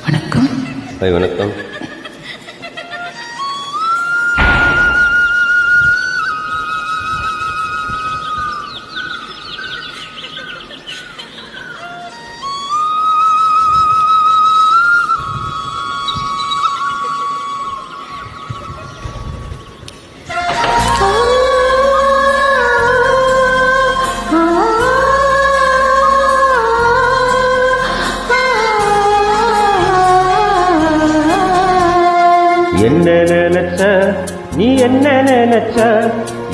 வணக்கம். வணக்கம். என்ன நினைச்ச நீ என்ன நினைச்ச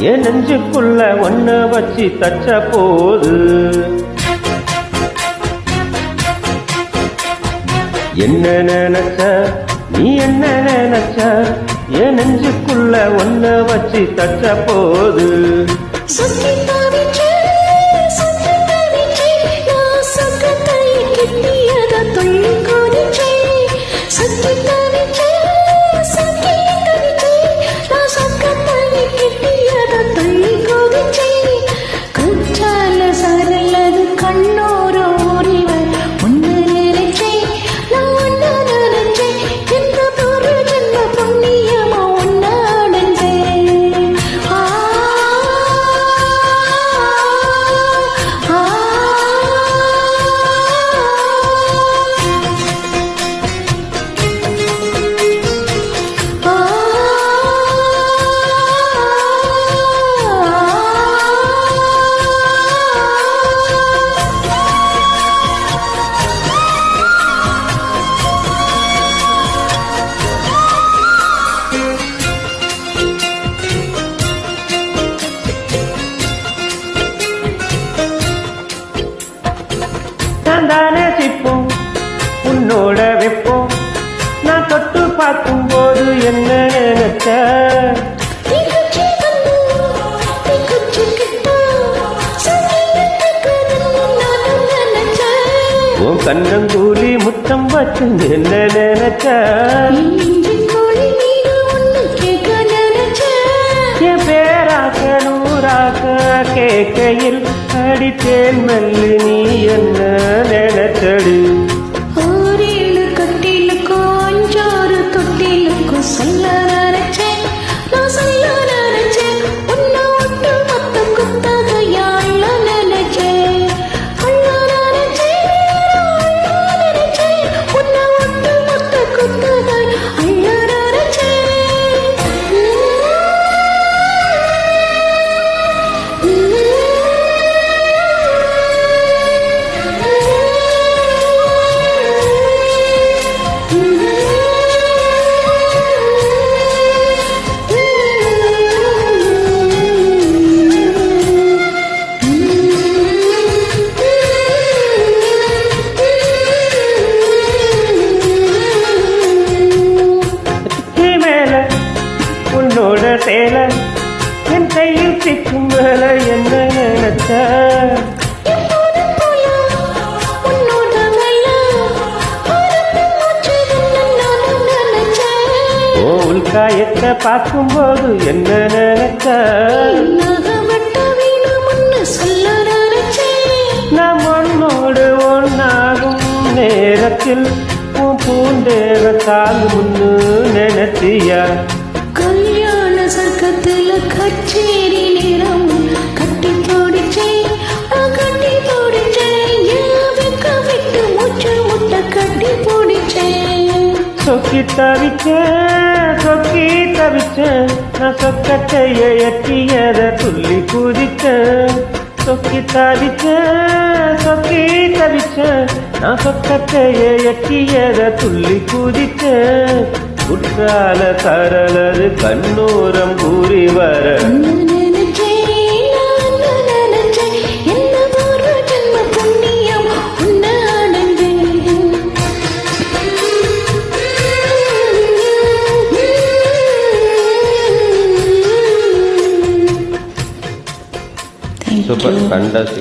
என் நெஞ்சுக்குள்ள ஒன்ன வச்சு தச்ச போது என்ன நினைச்ச நீ என்ன நினைச்ச என் நெஞ்சுக்குள்ள ஒன்ன வச்சு தச்ச போது தானே சிப்போம் உன்னோட வைப்போம் நான் தொட்டு பார்க்கும் போது என்ன நினைச்ச உன் கண்ணங்கூலி முத்தம் வச்சு என்ன நினைச்ச என் பேராக்க நூறாக்க கேட்கையில் அடித்தேன் மல்லி நீ என்ன நினைச்சடி ஓரேழு கட்டிலுக்கும் அஞ்சாறு தொட்டிலுக்கும் சொல்ல நினைச்சேன் நான் சொல்ல நினைச்சேன் உன்னை விட்டு மொத்த குத்தகையாள நினைச்சேன் அள்ள நினைச்சேன் உன்னை விட்டு மொத்த குத்தகை அள்ள நினைச்சேன் உன்னோட சேல என் கையில் சிக்கும் வேலை என்ன நினைச்ச உள்காயத்தை பார்க்கும்போது என்ன நினைச்ச நாம் ஒன்னோடு ஒன்னாகும் நேரத்தில் உன் பூண்டேக கால் முன்னு நினைச்சியா கல்யாண சர்க்கத்துல கச்சேரி நேரம் கட்டி போடிச்சேன் விட்டு மூச்சு முட்டை கட்டி போடிச்சேன் சொக்கி தவிச்சேன் நான் சொக்கட்டைய எட்டியத துள்ளி குதிச்சேன் சொக்கி தவிச்சேன் நான் சொக்கட்டைய எட்டியத துள்ளி குதிச்சேன் குற்றால கரலது கண்ணூரம் கூறி வர சூப்பர், ஃபண்டாஸ்டிக்.